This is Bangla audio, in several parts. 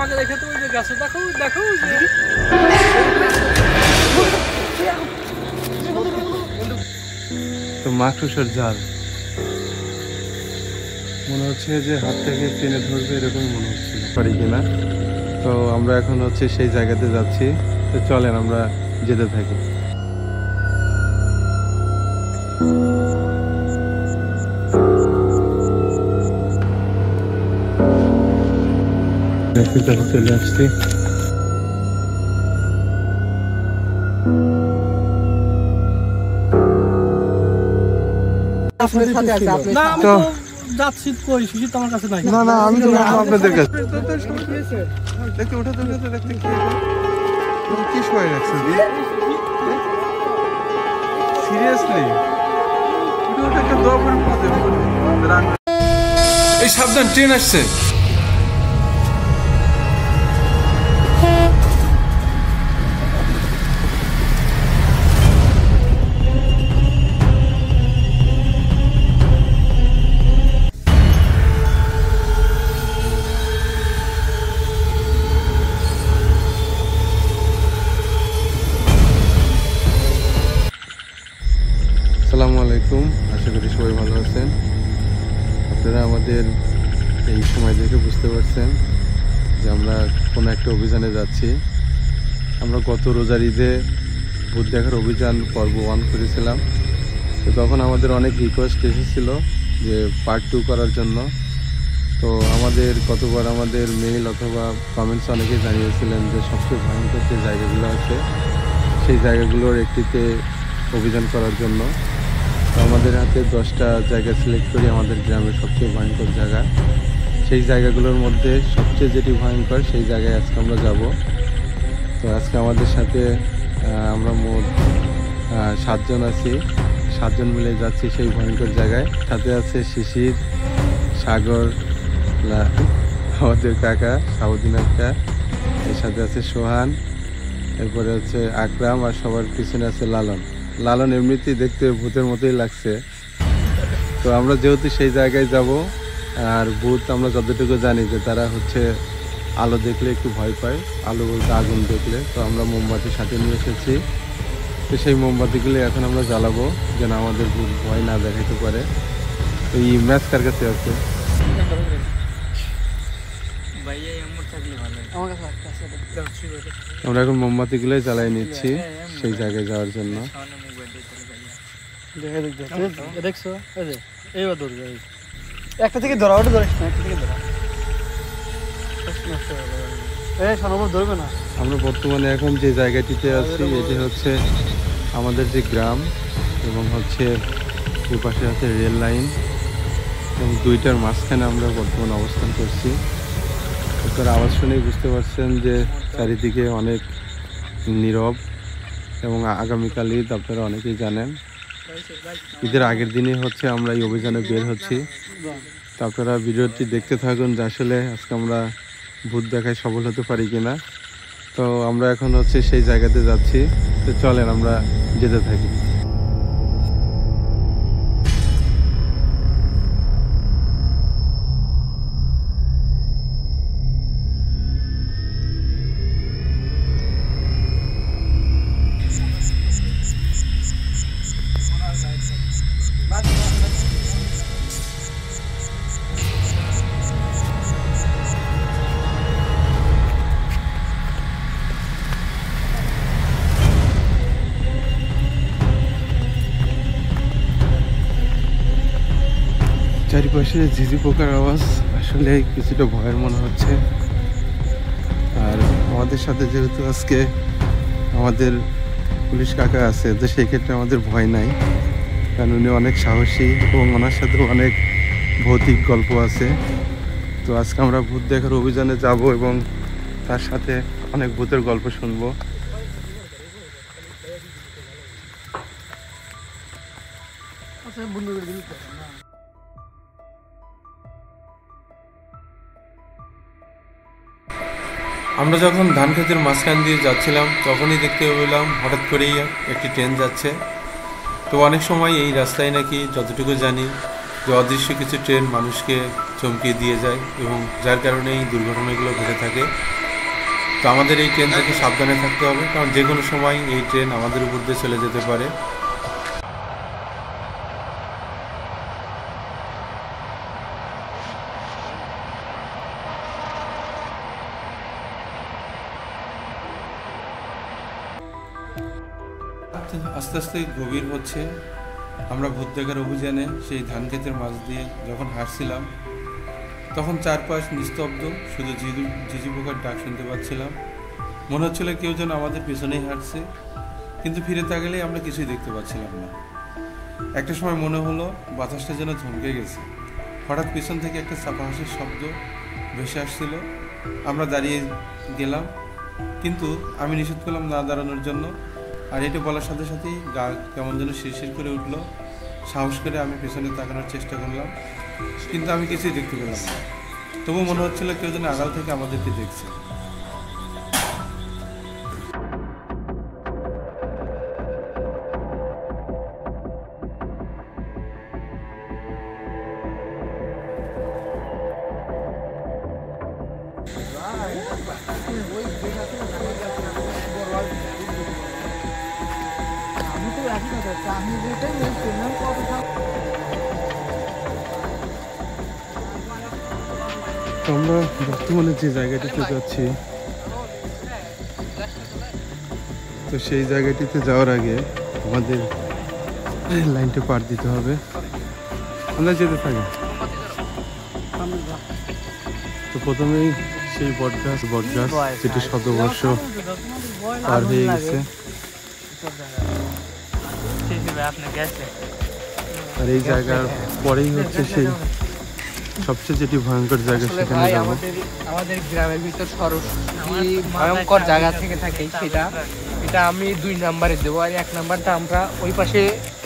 ফাঁকা রেখে তো ওই যে গাছে দেখো দেখো তো মাকড়সার জাল মনে হচ্ছে যে হাত থেকে টেনে ধরবে এরকমই মনে হচ্ছিল পারি কিনা। তো আমরা এখন হচ্ছে সেই জায়গাতে যাচ্ছি। তো চলেন আমরা যেতে থাকি। চলে আসছি। তো যাচ্ছি কই সুশীল তোমার কাছে নাই। না না আমি তো আপনাদের কাছে দেখতে ওঠা তো দেখতে কি সময় রাখছে সিরিয়াসলি একটা দোয়া করে এই সাবধান ট্রেন আসছে। আসসালামু আলাইকুম, আশা করি সবাই ভালো আছেন। আপনারা আমাদের এই সময় দেখে বুঝতে পারছেন যে আমরা কোনো একটা অভিযানে যাচ্ছি। আমরা গত রোজার ঈদে ভূত দেখার অভিযান পর্ব 1 করেছিলাম। তো তখন আমাদের অনেক রিকোয়েস্ট এসেছিলো যে পার্ট 2 করার জন্য। তো আমাদের কতবার আমাদের মেইল অথবা কমেন্টস অনেকেই জানিয়েছিলেন যে সবচেয়ে ভয়ঙ্কর যে জায়গাগুলো আছে সেই জায়গাগুলোর একটিতে অভিযান করার জন্য। তো আমাদের হাতে 10টা জায়গা সিলেক্ট করি আমাদের গ্রামের সবচেয়ে ভয়ঙ্কর জায়গা। সেই জায়গাগুলোর মধ্যে সবচেয়ে যেটি ভয়ঙ্কর সেই জায়গায় আজকে আমরা যাব। তো আজকে আমাদের সাথে আমরা মোট 7 জন আছি। 7 জন মিলে যাচ্ছি সেই ভয়ঙ্কর জায়গায়। সাথে আছে শিশির, সাগর, আমাদের কাকা সাউদ্দিন আক্কা, এর সাথে আছে সোহান, এরপরে হচ্ছে আকরাম, আর সবার পিছনে আছে লালন। লালন এমনিতেই দেখতে ভূতের মতোই লাগছে। তো আমরা যেহেতু সেই জায়গায় যাব, আর ভূত আমরা যতটুকু জানি যে তারা হচ্ছে আলো দেখলে একটু ভয় পায়, আলো বলতে আগুন দেখলে। তো আমরা মোমবাতি সাথে নিয়ে এসেছি। তো সেই মোমবাতিগুলো এখন আমরা জ্বালাবো যেন আমাদের ভূত ভয় না দেখাইতে পারে। তো এই ম্যাচ কার কাছে আছে? আমরা এখন মোমবাতিগুলোই জ্বালাই নিচ্ছি সেই জায়গায় যাওয়ার জন্য। দেখছো এইবার ধরবে একটা থেকে ধরা, ওটা ধরিস না, একটা থেকে ধরা ধরবে না। আমরা বর্তমানে এখন যে জায়গাটিতে আছি এটি হচ্ছে আমাদের যে গ্রাম, এবং হচ্ছে দুই পাশে আছে রেল লাইন, এবং দুইটার মাঝখানে আমরা বর্তমানে অবস্থান করছি। তার আওয়াজ শুনেই বুঝতে পারছেন যে চারিদিকে অনেক নীরব, এবং আগামীকাল ঈদ আপনারা অনেকেই জানেন। ঈদের আগের দিনই হচ্ছে আমরা এই অভিযানে বের হচ্ছি। তো আপনারা ভিডিওটি দেখতে থাকুন যে আসলে আজকে আমরা ভূত দেখায় সফল হতে পারি কিনা। তো আমরা এখন হচ্ছে সেই জায়গাতে যাচ্ছি। তো চলেন আমরা যেতে থাকি। চারিপাশে ঝিঝি পোকার আওয়াজ আসলে কিছুটা ভয়ের মনে হচ্ছে। আর আমাদের সাথে যেহেতু আজকে আমাদের পুলিশ কাকা আছে, তো সেই ক্ষেত্রে আমাদের ভয় নাই, কারণ উনি অনেক সাহসী এবং ওনার সাথেও অনেক ভৌতিক গল্প আছে। তো আজকে আমরা ভূত দেখার অভিযানে যাব এবং তার সাথে অনেক ভূতের গল্প শুনবো। আমরা যখন ধান ক্ষেতের মাঝখান দিয়ে যাচ্ছিলাম তখনই দেখতে পেলাম হঠাৎ করেই একটি ট্রেন যাচ্ছে। তো অনেক সময় এই রাস্তায় নাকি যতটুকু জানি যে অদৃশ্য কিছু ট্রেন মানুষকে চমকিয়ে দিয়ে যায়, এবং যার কারণে এই দুর্ঘটনাগুলো ঘটে থাকে। আমাদের এই ট্রেন থেকে সাবধানে থাকতে হবে, কারণ যে কোনো সময় এই ট্রেন আমাদের উপর দিয়ে চলে যেতে পারে। আস্তে আস্তে গভীর হচ্ছে। আমরা ভূত দেখার অভিযানে সেই ধান ক্ষেতের মাঝ দিয়ে যখন হাঁটছিলাম, তখন চারপাশ নিস্তব্ধ, শুধু ঝিঝি পোকার ডাক শুনতে পাচ্ছিলাম। মনে হচ্ছিল কেউ যেন আমাদের পেছনেই হাঁটছে, কিন্তু ফিরে তাকালেই আমরা কিছুই দেখতে পাচ্ছিলাম না। একটা সময় মনে হলো বাতাসটা যেন থমকে গেছে। হঠাৎ পেছন থেকে একটা চাপা হাসির শব্দ ভেসে আসছিল। আমরা দাঁড়িয়ে গেলাম, কিন্তু আমি নিষেধ করলাম না দাঁড়ানোর জন্য। আর এটা বলার সাথে সাথেই গা কেমন যেন শিরশির করে উঠলো। সাহস করে আমি পেছনে তাকানোর চেষ্টা করলাম, কিন্তু আমি কিছুই দেখতে পেলাম না। তবু মনে হচ্ছিল কেউ যেন আড়াল থেকে আমাদেরকে দেখছে। আমরা বর্তমানে যে জায়গাটিতে যাচ্ছি, তো সেই জায়গাটিতে যাওয়ার আগে আমাদের লাইনটা পার দিতে হবে। আমরা যেতে থাকি। তো প্রথমেই সেই বটগাছ যেটি শতবর্ষ পার হয়ে গেছে। আর এই জায়গার পরেই হচ্ছে সেই সবচেয়ে যেটি ভয়ঙ্কর জায়গা, সেখানে যাবো। আমাদের গ্রামের ভিতর সরস্বতী ভয়ঙ্কর জায়গা থেকে থাকে, এটা আমি 2 নাম্বারে দেবো। আর 1 নাম্বারটা আমরা ওই পাশে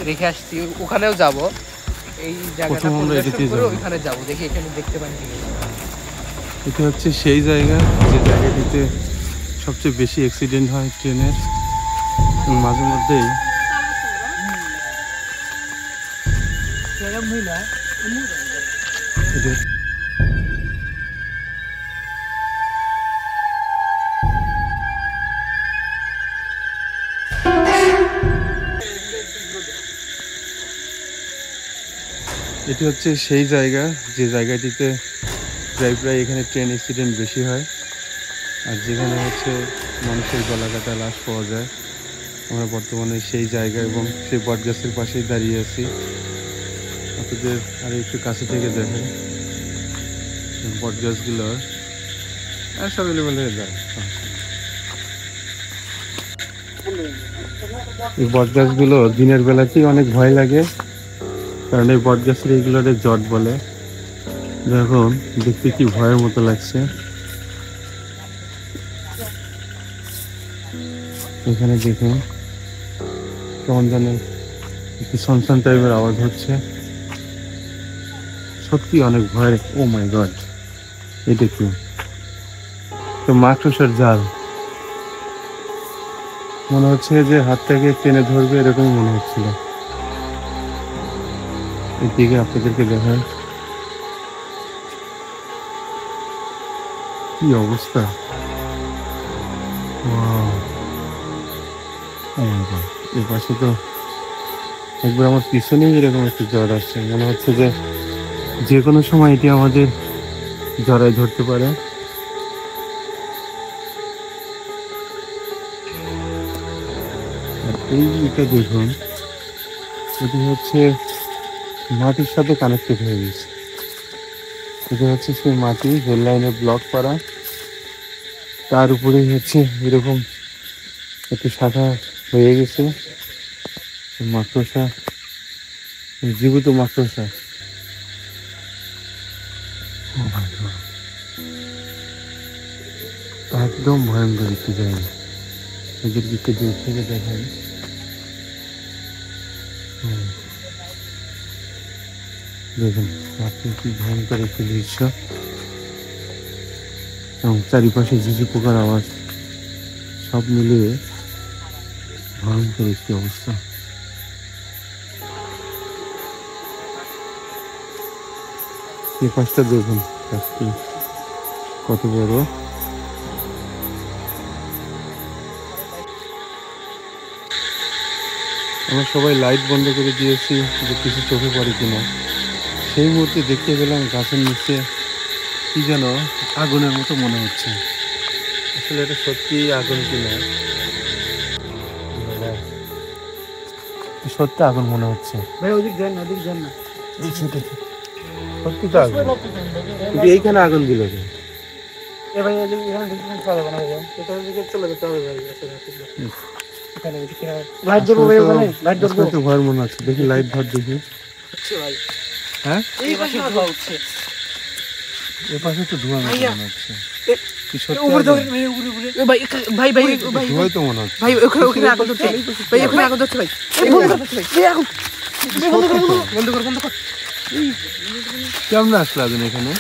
রেখে আসছি, ওখানেও যাব। এই জায়গাটা ওইখানে যাব, দেখি এখানে দেখতে পাই কি। এটা হচ্ছে সেই জায়গা যে জায়গাটিতে সবচেয়ে বেশি অ্যাক্সিডেন্ট হয় ট্রেনের। মাঝে মধ্যেই এটি হচ্ছে সেই জায়গা যে জায়গাটিতে প্রায় এখানে ট্রেন অ্যাক্সিডেন্ট বেশি হয়, আর যেখানে হচ্ছে মানুষের গলা কাটা লাশ পাওয়া যায়। আমরা বর্তমানে সেই জায়গা এবং সেই বটগাছের পাশেই দাঁড়িয়ে আছি। আপনাদের আর একটু কাছে থেকে দেখেন বটগাছগুলোর সব এলেবেল হয়ে যায়। এই বটগাছগুলো দিনের বেলাতেই অনেক ভয় লাগে, কারণ এই বটগাছের এইগুলোর জট বলে। দেখুন দেখতে কি ভয়ের মতো লাগছে। এখানে দেখুন কেমন যেন একটু সনসন টাইপের আওয়াজ হচ্ছে। সত্যি অনেক ভয়ের। ও মাই গড, এটা কি? তো মাকড়সার জাল মনে হচ্ছে যে হাতটাকে টেনে ধরবে, এরকমই মনে হচ্ছিল। এদিকে আপনাদেরকে দেখায় কি অবস্থা। এই পাশে তো একবার আমার পিছনেই এরকম একটু জ্বর আসছে। মনে হচ্ছে যে কোনো সময় এটি আমাদের জড়ায় ধরতে পারে। আর এইটা দেখুন, এটি হচ্ছে মাটির সাথে কানেক্টেড হয়ে গেছে। এটা হচ্ছে সেই মাটি রেল লাইনে ব্লক করা, তার উপরেই হচ্ছে এরকম একটু শাখা হয়ে গেছে। মাকড়সা, জীবিত মাকড়সা। একদম ভয়ঙ্কর একটি জায়গা। এদের দিকে দূর থেকে দেখায় দেখুন আপনি কি ভয়ঙ্কর একটি দৃশ্য, এবং চারিপাশে ঝিঝি পোকার আওয়াজ, সব মিলিয়ে ভয়ঙ্কর একটি অবস্থা। এই পাশটা দেখুন কত বড়। আমরা সবাই লাইট বন্ধ করে দিয়েছি যে কিছু চোখে পড়ে কিনা। সেই মুহূর্তে দেখতে পেলাম গাছের নিচে কি যেন আগুনের মতো মনে হচ্ছে। আসলে এটা সত্যি আগুন কিনা, সত্যি আগুন মনে হচ্ছে। ভাই ওদিক যান না, ওদিক যান না। সত্যি তো আগুন, কিন্তু এইখানে আগুন দিল যে। এ ভাই ওদিক এখানে দেখুন চলে না ভাই, এটা ওদিকে চলে যেতে হবে ভাই। এখানে লাইট জ্বলবে ভাই, ওখানে লাইট জ্বলবে। তো ভয়ের মনে হচ্ছে, দেখি লাইট ধর দেখি। হচ্ছে ভাই, হ্যাঁ এই পাশে ধোঁয়া উঠছে। এ পাশে তো ধোঁয়া মনে হচ্ছে। কি সত্যি উপরে আগুন? ধরে ভাই, উপরে উপরে। ভাই ভাই ভাই ভাই ধোঁয়াই তো মনে হচ্ছে। ভাই ওখানে আগুন ধরছে ভাই, ওখানে আগুন ধরছে ভাই। বন্ধ কর ভাই, আগুন বন্ধ কর বন্ধ কর। কেমন আসলে আগুন এখানে?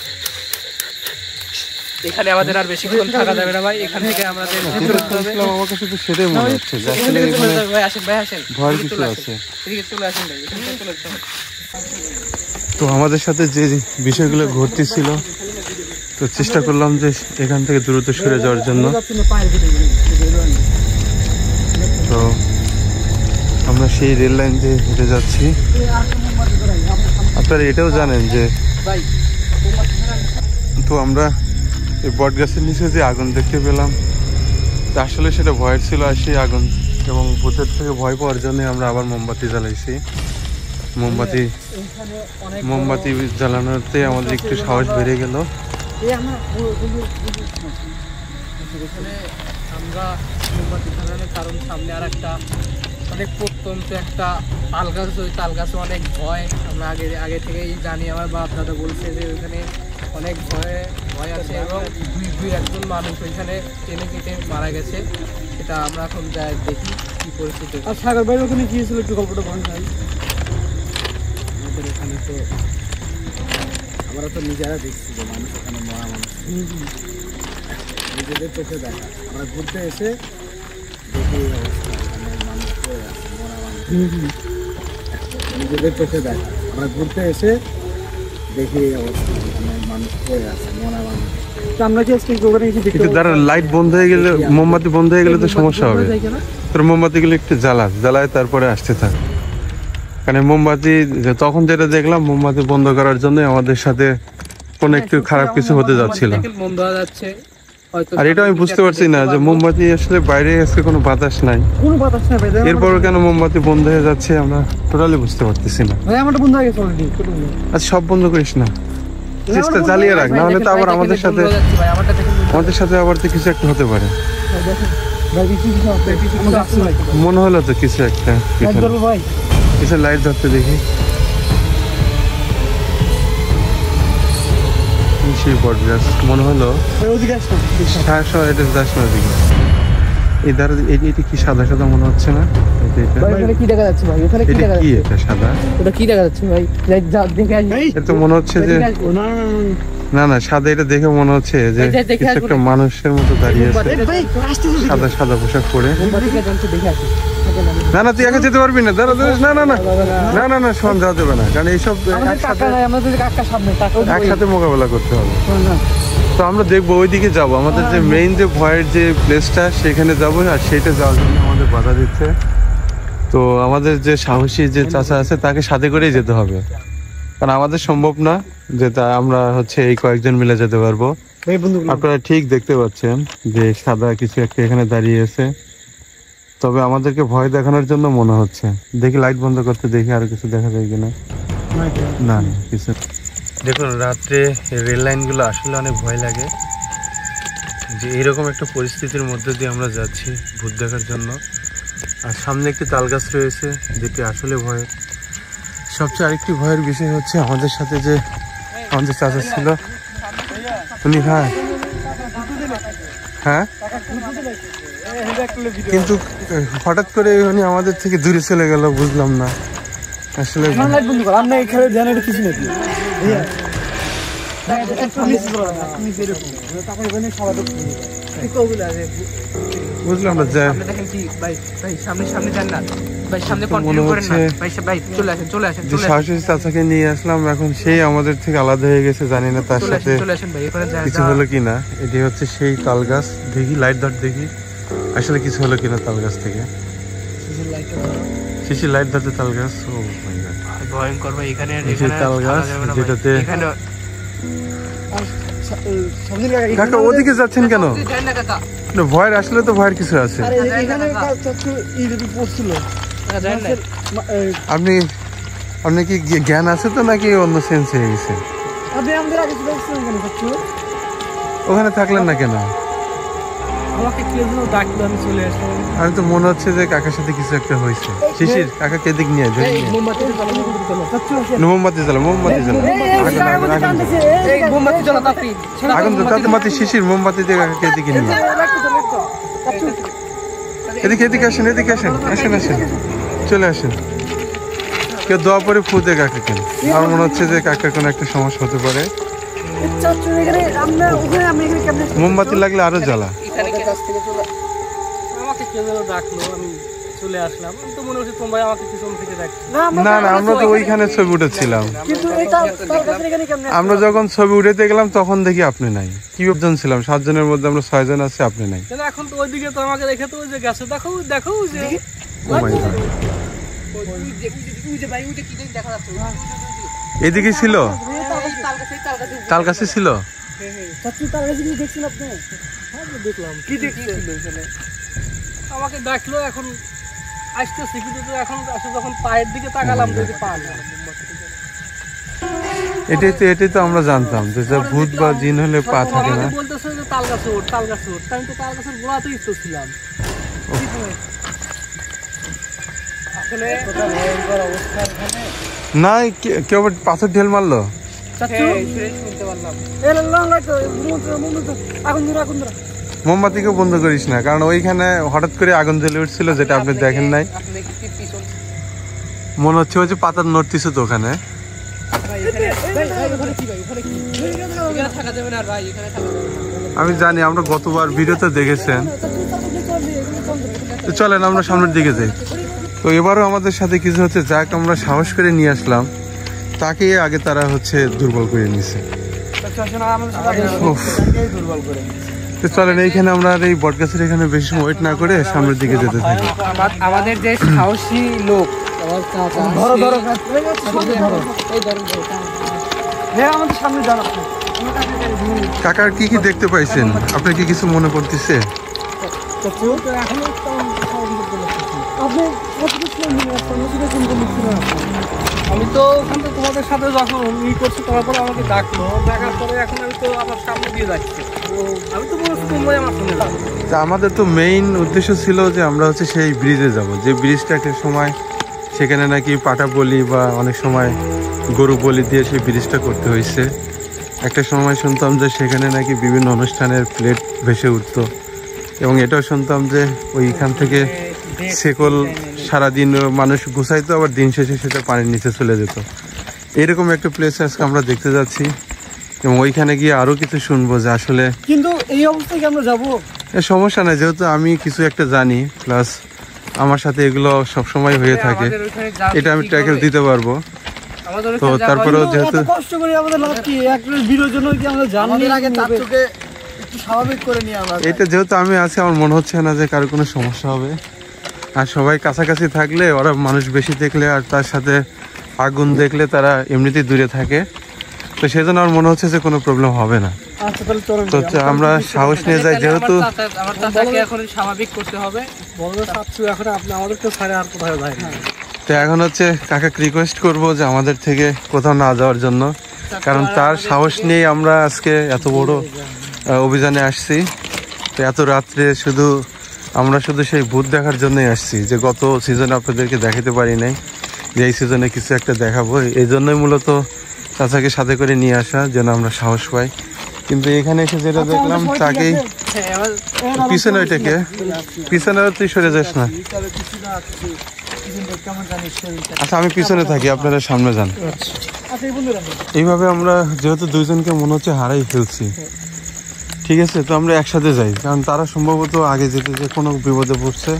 এখানে আমাদের আর বেশিক্ষণ থাকা যাবে না ভাই, এখান থেকে আমাদের ভেতরে যেতে হবে। আমার কাছে তো সেটাই মনে হচ্ছে যে এখান আসলে থেকে চলে এখানে যাবে ভাই, আসেন ভাই আসেন। ভয়ের এদিকে কিছু চলে আছে। এদিকে চলে আসেন ভাই, এখান থেকে চলে যেতে হবে। তো আমাদের সাথে যে বিষয়গুলো ঘটতেছিল, তো চেষ্টা করলাম যে এখান থেকে দ্রুত সরে যাওয়ার জন্য। তো আমরা সেই রেল লাইন দিয়ে হেঁটে যাচ্ছি। আপনারা এটাও জানেন যে ভাই তো আমরা এই বট গাছের নিচে যে আগুন দেখতে পেলাম, তো আসলে সেটা ভয়ের ছিল আর সেই আগুন, এবং ভূতের থেকে ভয় পাওয়ার জন্য আমরা আবার মোমবাতি জ্বালাইছি। মোমবাতি জ্বালানোতে আমাদের একটু সাহস বেড়ে গেল। এখানে আমরা মোমবাতি জ্বালানোর কারণ সামনে আর একটা অনেক প্রত্যন্ত একটা তাল গাছ, ওই তাল গাছে অনেক ভয়। আমরা আগে থেকেই জানি, আমার বাপ দাদা বলছে যে ওইখানে অনেক ভয় আছে, এবং দুই একজন মানুষ ওইখানে টেনে কেটে মারা গেছে। সেটা আমরা এখন যাই দেখি কি পরিস্থিতি। আর সাগর ভাই ওখানে কি ছিল একটু গল্পটা বলেন ভাই। আমাদের এখানে তো আমরা তো নিজেরা দেখছি যে মানুষ এখানে মরা মানুষ নিজেদের চোখে দেখা। আমরা ঘুরতে এসে দেখি এই অবস্থা, এখানে মানুষ পড়ে আছে, মরা মানুষ নিজেদের চোখে দেখা। আমরা ঘুরতে এসে দেখি এই অবস্থা, এখানে মানুষ পড়ে আছে, মরা মানুষ। তো আমরা কি আজকে ওখানে এসে দেখতে কিন্তু তারা লাইট বন্ধ হয়ে গেলে, মোমবাতি বন্ধ হয়ে গেলে তো সমস্যা হবে। তোর মোমবাতিগুলো একটু জ্বালায় তারপরে আসতে থাক। কারণ মোমবাতি তখন যেটা দেখলাম, মোমবাতি বন্ধ করার জন্য আমাদের সাথে কোনো একটু খারাপ কিছু হতে যাচ্ছিল। বন্ধ হয়ে যাচ্ছে হয়তো। আর এটা আমি বুঝতে পারছি না যে মোমবাতি আসলে বাইরে আজকে কোনো বাতাস নাই, কোনো বাতাস না ভাই। এরপরও কেন মোমবাতি বন্ধ হয়ে যাচ্ছে আমরা টোটালি বুঝতে পারতেছি না। ভাই আমারটা বন্ধ হয়ে গেছে অলরেডি। আচ্ছা সব বন্ধ করিস না, চেষ্টা চালিয়ে রাখ, না হলে তো আবার আমাদের সাথে আবার তো কিছু একটা হতে পারে। ভাই কিছু আমরা যাচ্ছি ভাই। মনে হলো তো কিছু একটা লাইট জ্বলবে ভাই। কিছু লাইট ধরতে দেখি। সেই বট গাছ মনে হলো ভাই ওদিকে আসুন। এটা যাস না দিকে। এই দ্বারা এটা কি সাদা সাদা মনে হচ্ছে না? ভাই ওখানে কি দেখা যাচ্ছে ভাই? ওখানে কি এটা দেখা কি? যাচ্ছে? এটা সাদা, ওটা কি দেখা যাচ্ছে ভাই? দেখে আসি। এটা তো মনে হচ্ছে যে না না না না সাদা, এটা দেখে মনে হচ্ছে যে দেখে কিছু আসবো একটা না। মানুষের মতো দাঁড়িয়ে আছে, ভাই আসতে সাদা সাদা পোশাক পরে। মোমবাতিটা জানতে দেখে আসি। না না তুই একা যেতে পারবি না, দাঁড়া দাঁড়া, না না না না না না শোন, যাওয়া যাবে না, কারণ এইসব আমাদের টাকা নাই, আমাদের কাকা সামনে টাকা একসাথে মোকাবেলা করতে হবে। তো আমরা দেখবো ওইদিকে যাবো, আমাদের যে মেইন যে ভয়ের যে প্লেসটা সেখানে যাবো, আর সেইটা যাওয়ার জন্য আমাদের বাধা দিচ্ছে। তো আমাদের যে সাহসী যে চাচা আছে তাকে সাথে করেই যেতে হবে, কারণ আমাদের সম্ভব না যে আমরা এই কয়েকজন মিলে যেতে পারবো। ভাই বন্ধু আপনারা ঠিক দেখতে পাচ্ছেন যে সাদা কিছু একটা এখানে দাঁড়িয়ে আছে, তবে আমাদেরকে ভয় দেখানোর জন্য মনে হচ্ছে। দেখি লাইট বন্ধ করতে, দেখি আরো কিছু দেখা যায় কিনা। না না কিছু। দেখুন রাত্রে রেল লাইনগুলো আসলে অনেক ভয় লাগে, যে এরকম একটা পরিস্থিতির মধ্যে দিয়ে আমরা যাচ্ছি ভূত দেখার জন্য। আর সামনে একটি তাল গাছ রয়েছে, যেটি আসলে ভয়ের। সবচেয়ে আরেকটি ভয়ের বিষয় হচ্ছে আমাদের সাথে যে আমাদের চাচা ছিল উনি, হ্যাঁ হ্যাঁ, কিন্তু হঠাৎ করে উনি আমাদের থেকে দূরে চলে গেল, বুঝলাম না আসলে। লাইট বন্ধ কর, আমরা এখানে জানি এটা কিছু নাকি। বুঝলাম না যে দেখেন কি ভাই, ভাই সামনে যান না ভাই, সামনে তো মনে কন্টিনিউ করেন না হচ্ছে ভাই। ভাই চলে আসেন যে সাহসী চাচাকে নিয়ে আসলাম, এখন সেই আমাদের থেকে আলাদা হয়ে গেছে, জানি না তার সাথে চলে আসেন ভাই, এখানে কিছু হলো কিনা। এটি হচ্ছে সেই তাল গাছ, দেখি লাইট ধর দেখি আসলে কিছু হলো কিনা তাল গাছ থেকে। শিশির লাইট ধরতে তাল গাছ, ও মাই গড, ভয়ঙ্কর ভাই। এখানে এই যে তাল গাছ যেটাতে, এখানে কাকা ওদিকে যাচ্ছেন কেন? না, ভয়ের আসলে তো ভয়ের কিছু আছে। আপনি আপনি কি জ্ঞান আছে তো নাকি অন্য সেন্স হয়ে গেছে? ওখানে থাকলেন না কেন? আমাকে কেউ ডাকলো, আমি চলে আসলাম। আমি তো মনে হচ্ছে যে কাকার সাথে কিছু একটা হয়েছে। শিশির কাকাকে এদিক নিয়ে ধরে নিয়ে মোমবাতি জ্বালা, মোমবাতি জ্বালা, আগুন তো তাতে মাতি। শিশির মোমবাতি দিয়ে কাকাকে এদিকে নিয়ে, এদিকে এদিকে আসেন, এদিকে আসেন, আসেন আসেন, চলে আসেন। কেউ দোয়া পরে ফু দিয়ে কাকাকে। আমার মনে হচ্ছে যে কাকার কোনো একটা সমস্যা হতে পারে। মোমবাতি লাগলে আরো জ্বালা। আমাকে কেউ ডাকলো, আমি চলে আসলাম। আমি তো মনে হচ্ছে তোমরা আমাকে পিছন থেকে ডাকছো। না না, আমরা তো ওইখানে ছবি উঠেছিলাম। আমরা যখন ছবি উঠাতে গেলাম তখন দেখি আপনি নাই। কি জন ছিলাম? 7 জনের মধ্যে আমরা 6 জন আছি, আপনি নাই। এখন তো ওইদিকে তো আমাকে রেখে তো ওই যে গেছে, দেখো দেখো ওই যে। ও মাই গড, এদিকে ছিল, তাল গাছে ছিল। দেখলাম কি দেখছেন? আমাকে ডাকলো, এখন আসতেছি, কিন্তু এখন যখন পায়ের দিকে তাকালাম দেখি পা না। এটাই তো আমরা জানতাম যে ভূত বা জিন হলে পা থাকে না। বলতেছে যে তাল গাছে ওঠ, তাল গাছে ওঠ। আমি তো তাল গাছের গোড়াতেই তো ছিলাম। না, কেউ আবার পাথর ঢেল মারলো। মোমবাতিকে বন্ধ করিস না, কারণ ওইখানে হঠাৎ করে আগুন জ্বলে উঠছিল, যেটা আপনি দেখেন নাই। মনে হচ্ছে ওই যে পাতার নড়তিছে তো ওখানে। আমি জানি, আমরা গতবার ভিডিওতে দেখেছেন। তো চলেন আমরা সামনের দিকে যাই। তো এবারও আমাদের সাথে কিছু হচ্ছে, যাকে আমরা সাহস করে নিয়ে আসলাম তাকে আগে তারা হচ্ছে দুর্বল করে নিছে। তো চলেন এইখানে আমরা আর এই বটগাছের এখানে বেশি ওয়েট না করে সামনের দিকে যেতে থাকি। আমাদের যে সাহসী লোক, কাকার কি কি দেখতে পাইছেন? আপনার কি কিছু মনে পড়তেছে? আমি তো ওখান থেকে তোমাদের সাথে যখন করছি, তারপরে আমাকে ডাকলো, ডাকার পরে এখন আমি তো আমার সামনে দিয়ে যাচ্ছি। আমি তো বলছি তোমরাই আমার শুনে যাবো। তা আমাদের তো মেইন উদ্দেশ্য ছিল যে আমরা হচ্ছে সেই ব্রিজে যাব, যে ব্রিজটা একটা সময় সেখানে নাকি পাটা বলি বা অনেক সময় গরু বলি দিয়ে সেই ব্রিজটা করতে হয়েছে। একটা সময় শুনতাম যে সেখানে নাকি বিভিন্ন অনুষ্ঠানের প্লেট ভেসে উঠতো, এবং এটাও শুনতাম যে ওইখান থেকে শেকল সারাদিন মানুষ গুছাইতো, আবার দিন শেষে সেটা পানির নিচে চলে যেত। এরকম একটা প্লেস আজকে আমরা দেখতে যাচ্ছি, এবং ওইখানে গিয়ে আরো কিছু শুনবো যে আসলে। কিন্তু এই অবস্থায় কি আমরা যাবো? সমস্যা নাই, যেহেতু আমি কিছু একটা জানি, প্লাস আমার সাথে এগুলো সবসময় হয়ে থাকে, এটা আমি ট্যাকেল দিতে পারবো। তো তারপরেও যেহেতু কষ্ট করে আমাদের লাভ কি, একটা ভিডিওর জন্য কি আমরা জানি আগে তার চোখে একটু স্বাভাবিক করে নিয়ে আমরা এটা যেহেতু আমি আছি, আমার মনে হচ্ছে না যে কারো কোনো সমস্যা হবে। আর সবাই কাছাকাছি থাকলে, ওরা মানুষ বেশি দেখলে আর তার সাথে আগুন দেখলে তারা এমনিতেই দূরে থাকে, তো সেই জন্য আমার মনে হচ্ছে যে কোনো প্রবলেম হবে না। তো আমরা সাহস নিয়ে যাই, যেহেতু আমার চাচাকে এখন স্বাভাবিক করতে হবে। এখন আপনি আমাদেরকে ছাড়ে আর কোথায় যায় না। তো এখন হচ্ছে কাকাকে রিকোয়েস্ট করবো যে আমাদের থেকে কোথাও না যাওয়ার জন্য, কারণ তার সাহস নিয়েই আমরা আজকে এত বড় অভিযানে আসছি। তো এত রাত্রে আমরা শুধু সেই ভূত দেখার জন্যই আসছি, যে গত সিজনে আপনাদেরকে দেখাতে পারি নাই, যে এই সিজনে কিছু একটা দেখাবো। এই জন্যই মূলত চাচাকে সাথে করে নিয়ে আসা, যেন আমরা সাহস পাই। কিন্তু এখানে এসে যেটা দেখলাম তাকেই পিছনে, ওইটাকে পিছনে তুই সরে যাস না। আচ্ছা আমি পিছনে থাকি, আপনারা সামনে যান। এইভাবে আমরা যেহেতু দুইজনকে মনে হচ্ছে হারাই ফেলছি, ঠিক আছে, তো আমরা একসাথে যাই, কারণ তারা সম্ভবত আগে যেতে যে কোনো বিপদে পড়ছে।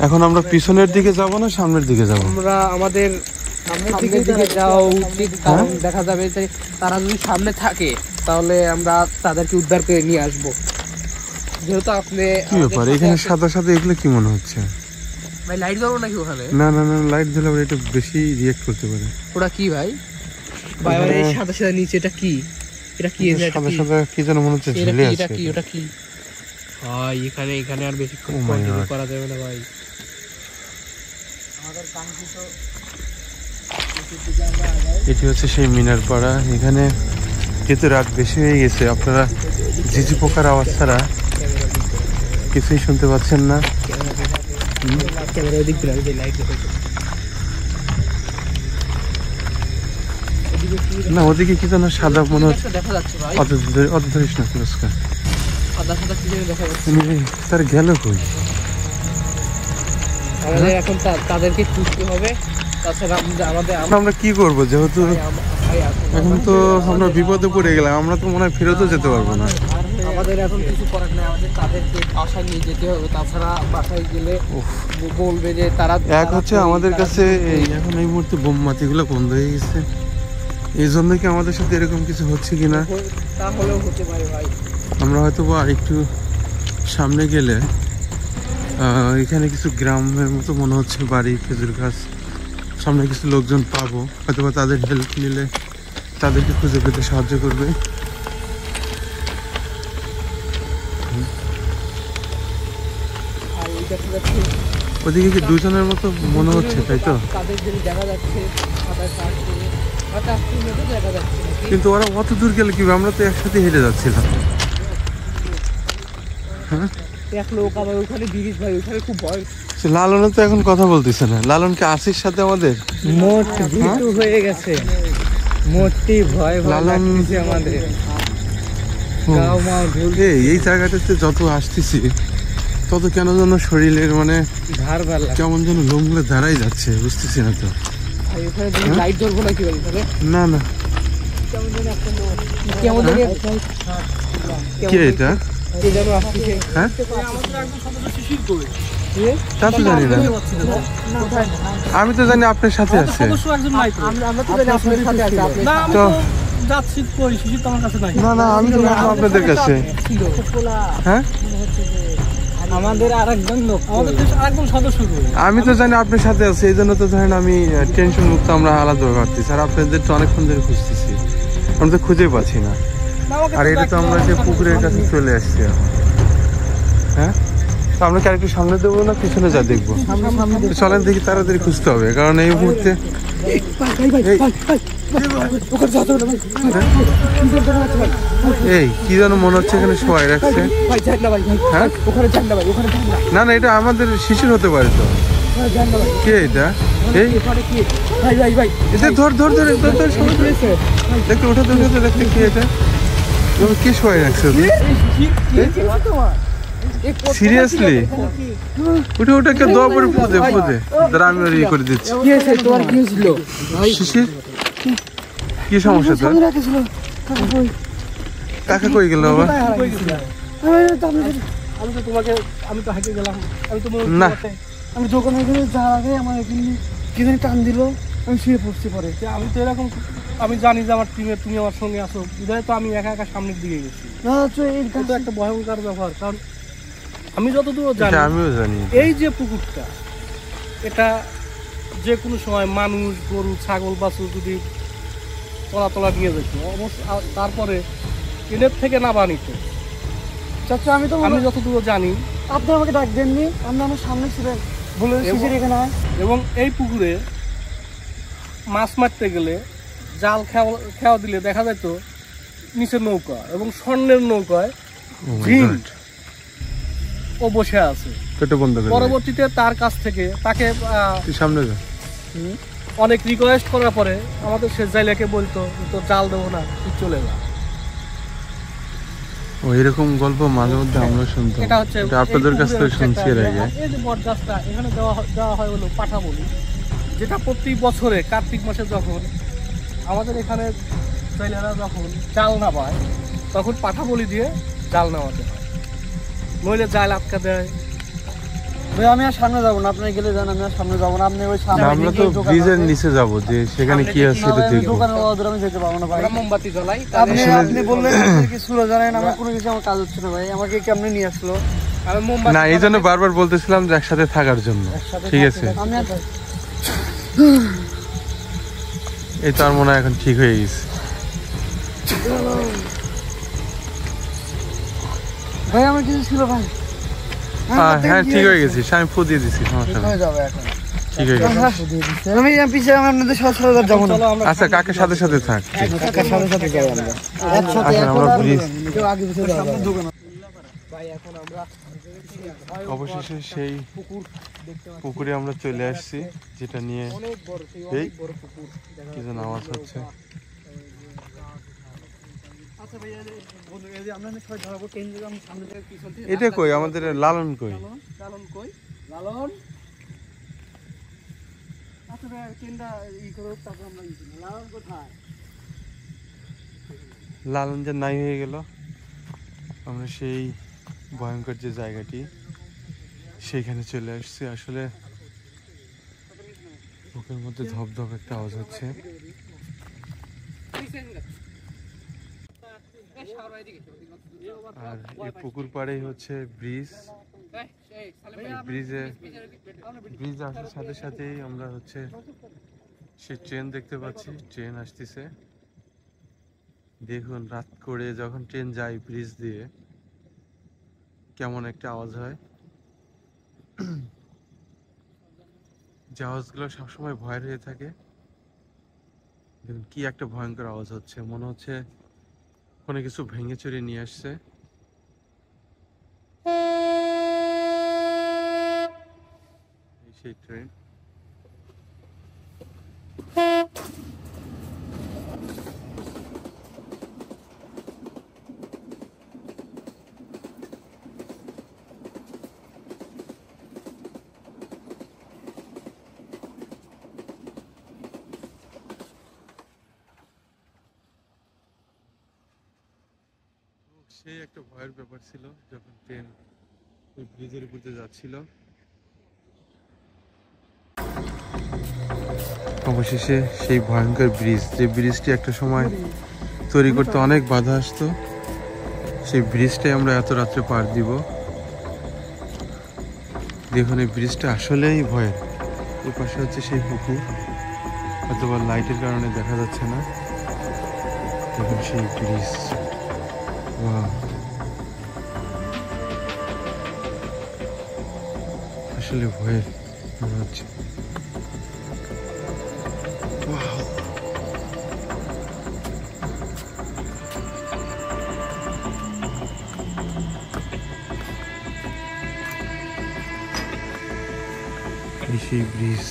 এখন আমরা পিছনের দিকে যাব না সামনের দিকে যাব? আমরা আমাদের সামনের দিকে যাওয়া উচিত, কারণ দেখা যাবে যে তারা যদি সামনে থাকে তাহলে আমরা তাদেরকে উদ্ধার করে নিয়ে আসবো। যেহেতু আপনি কি ব্যাপার এখানে সাদা সাদা, এগুলো কি মনে হচ্ছে? ভাই লাইট জ্বলবো নাকি ওখানে? না না না, লাইট দিলে আবার একটু বেশি রিয়েক্ট করতে পারে। ওটা কি ভাই? ভাই আমার এই সাদা সাদা নিচে এটা কি? এটা কি? সাদা সাদা কি যেন মনে হচ্ছে ঝুলে আছে। এটা কি? ওটা কি ভাই? এখানে আর বেশি Oh my কন্টিনিউ God. করা যাবে না ভাই। এটি হচ্ছে সেই মিনার পাড়া। এখানে যেহেতু রাত বেশি হয়ে গেছে, আপনারা ঝিঝি পোকার আওয়াজ ছাড়া কিছুই শুনতে পাচ্ছেন না। ক্যামেরা ওদিক ঘুরে আমি লাইট দেখো। না, ওদিকে কি যেন সাদা মনে হচ্ছে। দেখা যাচ্ছে ভাই, অত ধরিস না পুরস্কার। সাদা সাদা কি যেন দেখা যাচ্ছে। তার গেল কই? আমাদের এখন তাদেরকে খুঁজতে হবে। তাছাড়া আমাদের আমরা কি করবো, যেহেতু এখন তো আমরা বিপদে পড়ে গেলাম, আমরা তো মনে হয় ফেরতও যেতে পারবো না। আমাদের এখন কিছু করার নেই, আমাদের তাদেরকে বাসায় নিয়ে যেতে হবে। তাছাড়া বাসায় গেলে বলবে যে তারা এক হচ্ছে আমাদের কাছে এখন এই মুহূর্তে বোমবাতিগুলো বন্ধ হয়ে গেছে, এই জন্য কি আমাদের সাথে এরকম কিছু হচ্ছে কিনা। তাহলেও হতে পারে ভাই। আমরা হয়তো বা আরেকটু সামনে গেলে এখানে কিছু গ্রামের মতো মনে হচ্ছে, বাড়ি, খেজুর গাছ, সামনে কিছু লোকজন পাবো, হয়তো বা তাদের হেল্প নিলে তাদেরকে খুঁজে পেতে সাহায্য করবে। ওদিকে কি দুজনের মতো মনে হচ্ছে, তাই তো? কিন্তু ওরা অত দূর গেলে কি, আমরা তো একসাথে হেঁটে যাচ্ছিলাম। হ্যাঁ, এক লোক আবার ওখানে ব্রিজ ভাই, ওখানে খুব ভয়। লালনও তো এখন কথা বলতেছে না। লালনকে আসির সাথে আমাদের মোট ভীতু হয়ে গেছে, মোটটি ভয় লালন আমাদের। এই জায়গাটাতে যত আসতেছি তত কেন যেন শরীরের মানে ধার ভার লাগে, কেমন যেন লোমগুলো দাঁড়াই যাচ্ছে, বুঝতেছি না তো। লাইট জ্বলবো নাকি বলি তাহলে? না না, কেমন জানি কে এটা? কে যেন আসছে। হ্যাঁ, তা তো জানি না। আমি তো জানি আপনার সাথে আছে। আমরা তো জানি আপনার সাথে আছে। আপনি তো যাচ্ছি কই, শিশির তো আমার কাছে নাই। না না, আমি তো জানতাম আপনাদের কাছে। হ্যাঁ, আমাদের আরেকজন লোক, আমাদের আরেকজন সদস্য কই? আমি তো জানি আপনার সাথে আছে, এই জন্য তো ধরেন আমি টেনশন মুক্ত আমরা আলাদা করতেছি। আর আপনাদের তো অনেকক্ষণ ধরে খুঁজতেছি, আমরা তো খুঁজে পাচ্ছি না। আর এটা তো আমরা যে পুকুরের কাছে চলে আসছি এখন। হ্যাঁ, তো আমরা কি আরেকটু সামনে দেবো না পিছনে যা দেখবো? চলেন দেখি, তাড়াতাড়ি খুঁজতে হবে, কারণ এই মুহূর্তে এই কি যেন মনে হচ্ছে এখানে সবাই রাখছে। হ্যাঁ, না না, এটা আমাদের শিশুর হতে পারে তো। কে এটা? এই এটা ধর ধর ধর ধর ধর, দেখতে ওঠা দেখতে দেখতে কি এটা? কে সবাই রাখছে? সিরিয়াসলি? ওটা ওটাকে দোয়া করে পুঁতে পুঁতে দাঁড়া, আমি ওর ইয়ে করে দিচ্ছি। শিশির, কি সমস্যা তোর? কাকা কই গেল বাবা? আমি তো তোমাকে, আমি তো হাঁটে গেলাম, আমি তো না, আমি যখন এখানে যাওয়ার আগে আমার এখানে কি জানি টান দিল, আমি শুয়ে পড়ছি পরে। আমি তো এরকম, আমি জানি যে আমার টিমে তুমি আমার সঙ্গে আসো, বিধায় তো আমি একা একা সামনের দিকে গেছি। না তো এটা তো একটা ভয়ঙ্কর ব্যাপার, কারণ আমি যতদূর জানি, আমিও জানি এই যে পুকুরটা, এটা যে কোনো সময় মানুষ, গরু, ছাগল, বাছুর যদি তলা নিয়ে যেত, তারপরে এদের থেকে না বানিত। চাচা আমি তো আমি যতদূর জানি, আপনি আমাকে ডাক দেননি, আপনি আমার সামনে ছিলেন, বলে শিশির এখানে আয়। এবং এই পুকুরে মাছ মারতে গেলে জাল খেওয়া দিলে দেখা যেত নিচে নৌকা, এবং স্বর্ণের নৌকায় ভীম ও বসে আছে। পরবর্তীতে তার কাছ থেকে তাকে সামনে যা, অনেক রিকোয়েস্ট করার পরে আমাদের শেষ জাইলাকে বলতো তো জাল দেবো না, তুই চলে যা। এরকম গল্প মাঝে মধ্যে আমরা শুনতাম, এটা হচ্ছে আপনাদের কাছ থেকে শুনছি এর আগে। এই যে বট গাছটা এখানে দেওয়া হয় হলো পাঠা বলি, যেটা প্রতি বছরে কার্তিক মাসে যখন আমাদের এখানে জাইলারা যখন জাল না পায়, তখন পাঠা বলি দিয়ে জাল নামাতে হয়, নইলে জাল আটকা দেয়। ভাই আমি আর সামনে যাবো না, আপনি গেলে যান, আমি আর সামনে যাবো না। আপনি ওই সামনে, আমরা তো ব্রিজের নিচে যাবো, যে সেখানে কি আছে এটা দেখবো। দোকানে আমি যেতে পারবো না ভাই। আমরা মোমবাতি জ্বলাই। আপনি বললেন আপনি কিছু জানেন, আমার কোনো কিছু, আমার কাজ হচ্ছে না ভাই। আমাকে কেমনে নিয়ে আসলো? আমি মোমবাতি না এই জন্য বারবার বলতেছিলাম যে একসাথে থাকার জন্য। ঠিক আছে, এই তো আর মনে হয় এখন ঠিক হয়ে গেছে। ভাই আমার কিছু ছিল ভাই। হ্যাঁ ঠিক হয়ে গেছি, আমি ফু দিয়ে দিছি, সমস্যা নেই, যাবে এখন ঠিক হয়ে গেছে। আমি পিছিয়ে আপনাদের সাথে যাবো না। আচ্ছা কাকের সাথে সাথে থাক। কাকার সাথে সাথে যাবো আমরা একসাথে। এখন আমরা ব্রিজ কেউ আগে পিছিয়ে যাবে না। ভাই এখন আমরা অবশেষে সেই পুকুরে আমরা চলে আসছি, যেটা নিয়ে অনেক বড় সেই এই অনেক বড় পুকুর। কি যেন আওয়াজ হচ্ছে। আচ্ছা ভাই এই যে আমরা সবাই ধরাবো ট্রেন থেকে আমি সামনে থেকে পিছন থেকে এটা কই আমাদের লালন কই? লালন কই? লালন। আচ্ছা ভাই ট্রেনটা ই করো, তারপর আমরা ই করব। লালন কোথায়? লালন যে নাই হয়ে গেল, আমরা সেই ভয়ঙ্কর যে জায়গাটি সেইখানে চলে আসছি। আসলে বুকের মধ্যে ধপধপ একটা আওয়াজ হচ্ছে। আর এই পুকুর পাড়েই হচ্ছে ব্রিজ। ব্রিজ আসার সাথে সাথেই আমরা হচ্ছে সেই ট্রেন দেখতে পাচ্ছি, ট্রেন আসতেছে। দেখুন রাত করে যখন ট্রেন যায় ব্রিজ দিয়ে কেমন একটা আওয়াজ হয়। যে আওয়াজগুলো সবসময় ভয়ের হয়ে থাকে। দেখুন কি একটা ভয়ঙ্কর আওয়াজ হচ্ছে, মনে হচ্ছে কোনো কিছু ভেঙে চুরে নিয়ে আসছে। এই সেই ট্রেন। সেই একটা ভয়ের ব্যাপার ছিল যখন ট্রেন ওই ব্রিজের উপর দিয়ে যাচ্ছিল। অবশেষে সেই ভয়ঙ্কর ব্রিজ, যে ব্রিজটি একটা সময় তৈরি করতে অনেক বাধা আসতো, সেই ব্রিজটাই আমরা এত রাত্রে পার দিব। দেখুন এই ব্রিজটা আসলেই ভয়ের। ওই পাশে হচ্ছে সেই পুকুর, অথবা লাইটের কারণে দেখা যাচ্ছে না। দেখুন সেই ব্রিজ, আসলে ভয়ের মনে হচ্ছে। এই সেই ব্রিজ।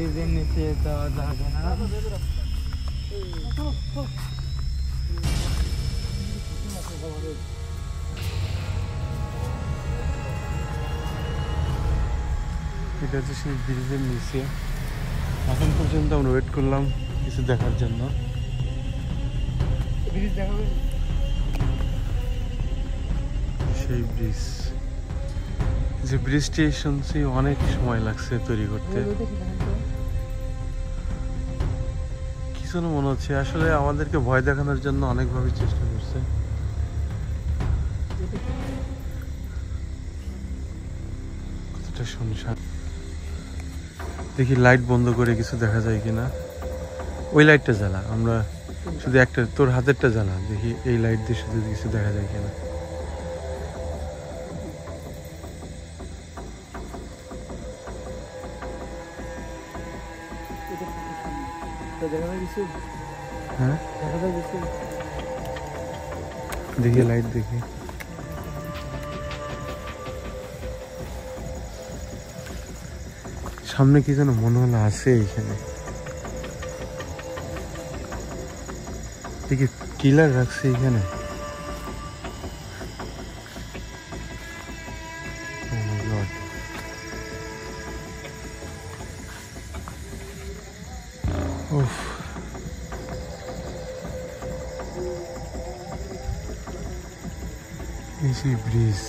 ব্রিজের নিচে যাওয়া যাবে না। এটা হচ্ছে সেই ব্রিজের নিচে। এখন পর্যন্ত আমরা ওয়েট করলাম কিছু দেখার জন্য। ব্রিজ দেখাবে? সেই ব্রিজ, যে ব্রিজটি শুনছি অনেক সময় লাগছে তৈরি করতে। কিছু না মনে হচ্ছে আসলে আমাদেরকে ভয় দেখানোর জন্য অনেকভাবে চেষ্টা করছে, কতটা শুনশান। দেখি লাইট বন্ধ করে কিছু দেখা যায় কিনা। ওই লাইটটা জ্বালা, আমরা শুধু একটা, তোর হাতেরটা জ্বালা, দেখি এই লাইট দিয়ে শুধু কিছু দেখা যায় কিনা। হ্যাঁ দেখি লাইট দেখি। সামনে কি যেন মনে হলো আছে এখানে, দেখি কিলার রাখছে এখানে। Oh my God. উফ, এই সেই ব্রিজ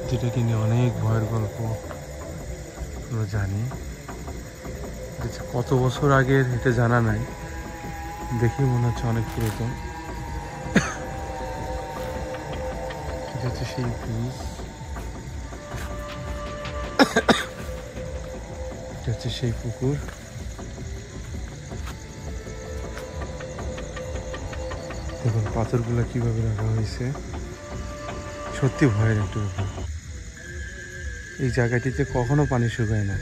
যেটা কিনে অনেক ভয়ের গল্প আমরা জানি। কত বছর আগের এটা জানা নাই, দেখি মনে হচ্ছে অনেক পুরাতন। এটা হচ্ছে সেই ব্রিজ, এটা হচ্ছে সেই পুকুর। দেখুন পাথরগুলো কিভাবে রাখা হয়েছে, সত্যি ভয়ের একটা ব্যাপার। এই জায়গাটিতে কখনো পানি শুকায় না।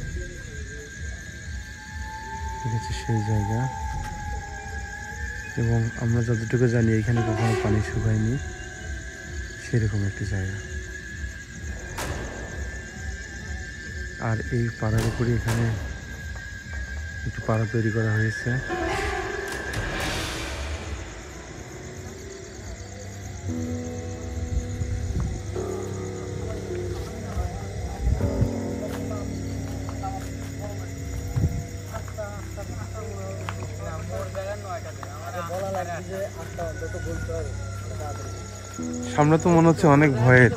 ঠিক আছে, সেই জায়গা, এবং আমরা যতটুকু জানি এখানে কখনো পানি শুকায়নি, সেরকম একটি জায়গা। আর এই পাড়ার উপরে এখানে একটু পাড়া তৈরি করা হয়েছে। সামনে তো মনে হচ্ছে অনেক ভয়ের।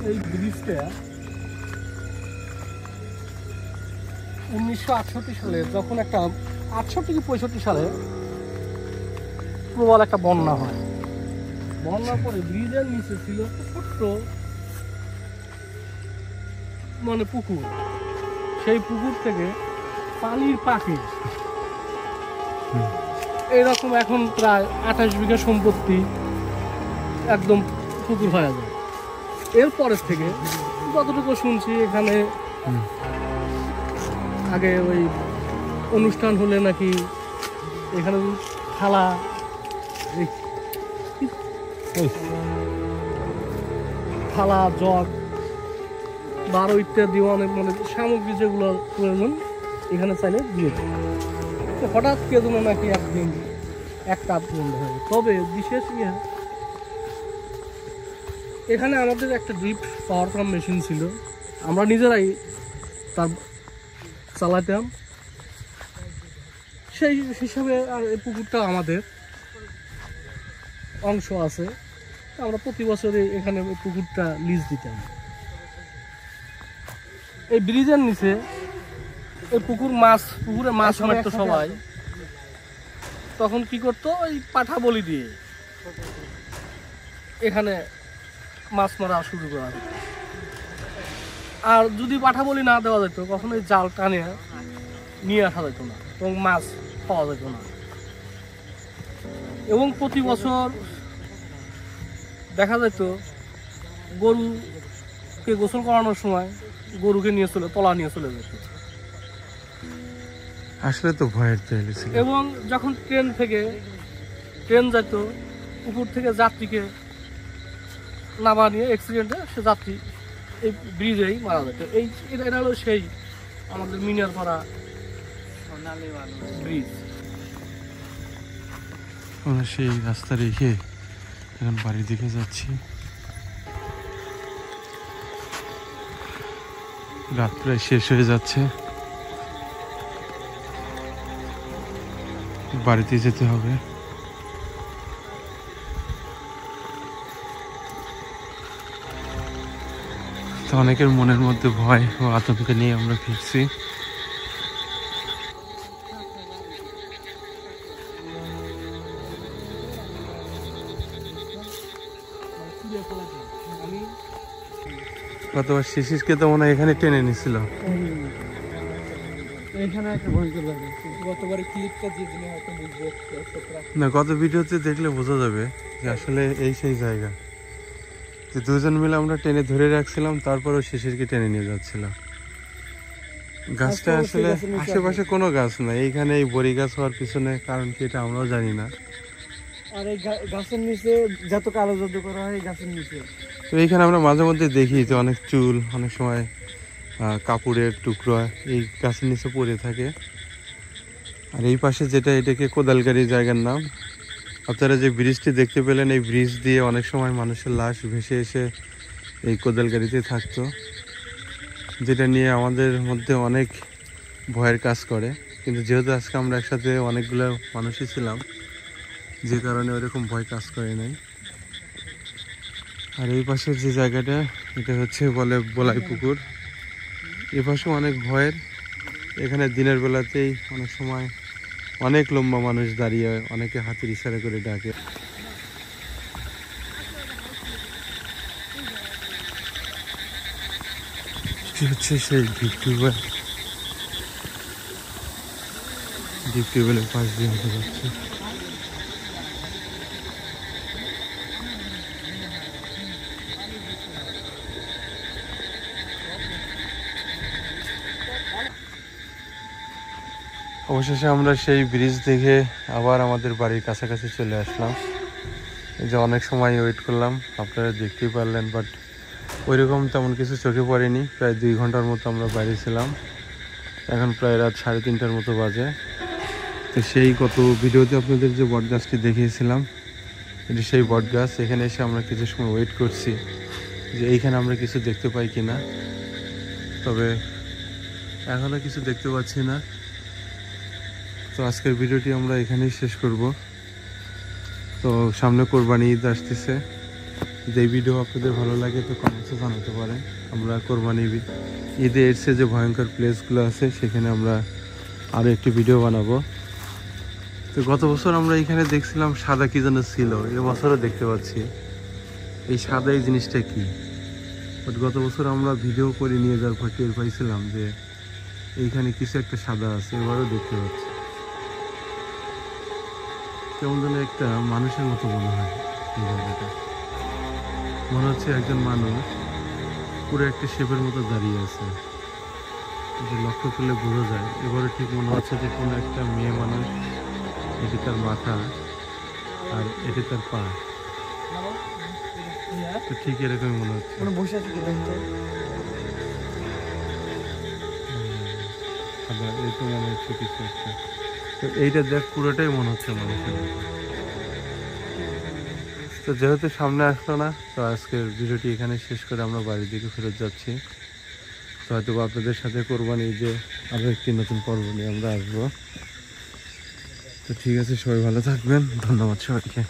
এই ব্রিজটা 1968 সালে, যখন একটা 68 কি 65 সালে প্রবল একটা বন্যা হয়। বন্যার পরে ব্রিজের নিচে ছিল ছোট্ট মানে পুকুর। সেই পুকুর থেকে পানির পাখি এইরকম এখন প্রায় 28 বিঘা সম্পত্তি একদম পুকুর হয়ে যায়। এরপরের থেকে যতটুকু শুনছি, এখানে আগে ওই অনুষ্ঠান হলে নাকি এখানে থালা, থালা, জগ, বারো ইত্যাদি অনেক মানে সামগ্রী যেগুলো প্রয়োজন এখানে চাইলে দিয়ে দেয়। হঠাৎ কে যেন নাকি একদিন একটা বন্ধ হয়। তবে বিশেষ এখানে আমাদের একটা ড্রিপ পাওয়ার পাম্প মেশিন ছিল, আমরা নিজেরাই তার চালাতাম। সেই হিসাবে আর এই পুকুরটা আমাদের অংশ আছে, আমরা প্রতি বছরে এখানে পুকুরটা লিজ দিতাম। এই ব্রিজের নিচে এই পুকুরে মাছ মারতো সবাই। তখন কি করতো, ওই পাঠা বলি দিয়ে এখানে মাছ মারা শুরু করা। আর যদি পাঠা বলি না দেওয়া যেত, কখনো ওই জাল টানে নিয়ে আসা যেত না এবং মাছ পাওয়া যেত না। এবং প্রতি বছর দেখা যেত গরুকে গোসল করানোর সময় গরুকে তলা নিয়ে চলে যেত। আসলে তো ভয়ের তৈরি ছিল। এবং যখন ট্রেন যেত, উপর থেকে যাত্রীকে নামা নিয়ে অ্যাক্সিডেন্টে সে যাত্রী এই ব্রিজেই মারা যেত। এটা হলো সেই আমাদের মিনারপাড়া ব্রিজ। আমরা সেই রাস্তা রেখে এখন বাড়ির দিকে যাচ্ছি। রাত প্রায় শেষ হয়ে যাচ্ছে, বাড়িতে যেতে হবে। তো অনেকের মনের মধ্যে ভয় ও আতঙ্ক নিয়ে আমরা ফিরছি। আমি গতবার শিশিরকে তো মনে হয় এখানে টেনে নিছিল। এখানে একটা ভয়ঙ্কর লাগে। গতবারে ক্লিপটা দিয়ে দিলে হয়তো বুঝবো দর্শকরা। না, গত ভিডিওতে দেখলে বোঝা যাবে যে আসলে এই সেই জায়গা, যে দুজন মিলে আমরা টেনে ধরে রাখছিলাম, তারপরও শিশিরকে টেনে নিয়ে যাচ্ছিল। গাছটা আসলে আশেপাশে কোনো গাছ নাই, এইখানে এই বড়ি গাছ হওয়ার পিছনে কারণ কি এটা আমরাও জানি না। আর এই গাছের নিচে যত কালো জাদু করা হয় এই গাছের নিচে। তো এইখানে আমরা মাঝে মধ্যে দেখি যে অনেক চুল, অনেক সময় কাপড়ের টুকরো এই গাছের নিচে পড়ে থাকে। আর এই পাশে যেটা, এটাকে কোদালগাড়ি জায়গার নাম। আপনারা যে ব্রিজটি দেখতে পেলেন, এই ব্রিজ দিয়ে অনেক সময় মানুষের লাশ ভেসে এসে এই কোদালগাড়িতে থাকতো, যেটা নিয়ে আমাদের মধ্যে অনেক ভয়ের কাজ করে। কিন্তু যেহেতু আজকে আমরা একসাথে অনেকগুলো মানুষই ছিলাম, যে কারণে ওরকম ভয় কাজ করে নাই। আর এই পাশের যে জায়গাটা, এটা হচ্ছে বলে বলাই পুকুর। এ পাশেও অনেক ভয়ের। এখানে দিনের বেলাতেই অনেক সময় অনেক লম্বা মানুষ দাঁড়িয়ে, অনেকে হাতের ইশারা করে ডাকে। এটি হচ্ছে সেই ডিপ টিউবওয়েলের পাশ দিয়ে হতে যাচ্ছে। অবশেষে আমরা সেই ব্রিজ দেখে আবার আমাদের বাড়ির কাছাকাছি চলে আসলাম। এই যে অনেক সময় ওয়েট করলাম, আপনারা দেখতেই পারলেন, বাট ওইরকম তেমন কিছু চোখে পড়েনি। প্রায় 2 ঘন্টার মতো আমরা বাইরে ছিলাম। এখন প্রায় রাত 3:30টার মতো বাজে। তো সেই গত ভিডিওতে আপনাদের যে বট গাছটি দেখিয়েছিলাম, এটি সেই বট গাছ। এখানে এসে আমরা কিছু সময় ওয়েট করছি যে এইখানে আমরা কিছু দেখতে পাই কিনা। তবে এখনও কিছু দেখতে পাচ্ছি না। তো আজকের ভিডিওটি আমরা এখানেই শেষ করব। তো সামনে কোরবানি ঈদ আসতেছে। যদি এই ভিডিও আপনাদের ভালো লাগে তো কমেন্টসে জানাতে পারেন। আমরা কোরবানি ঈদে এসে যে ভয়ঙ্কর প্লেসগুলো আছে সেখানে আমরা আরও একটি ভিডিও বানাবো। তো গত বছর আমরা এখানে দেখছিলাম সাদা কি যেন ছিল, এবছরও দেখতে পাচ্ছি। এই সাদা এই জিনিসটা কি? বাট গত বছর আমরা ভিডিও করে নিয়ে যাওয়ার পর টের পাইছিলাম যে এইখানে কিছু একটা সাদা আছে, এবারও দেখতে পাচ্ছি। কেমন যেন একটা মানুষের মতো মনে হয় এই জায়গাটা। মনে হচ্ছে একজন মানুষ পুরো একটা শেপের মতো দাঁড়িয়ে আছে, যে লক্ষ্য করলে বোঝা যায়। এবারে ঠিক মনে হচ্ছে যে কোনো একটা মেয়ে মানুষ, এটি তার মাথা আর এটি তার পা। তো ঠিক এরকমই মনে হচ্ছে। বসে আছে এই তো মনে হচ্ছে কিছু একটা। তো এইটা দেখ, পুরোটাই মনে হচ্ছে মানুষের মতো। তো যেহেতু সামনে আসলো না, তো আজকের ভিডিওটি এখানে শেষ করে আমরা বাড়ির দিকে ফেরত যাচ্ছি। তো হয়তো আপনাদের সাথে কোরবানি ঈদে আরও একটি নতুন পর্ব নিয়ে আমরা আসবো। তো ঠিক আছে, সবাই ভালো থাকবেন। ধন্যবাদ সবাইকে।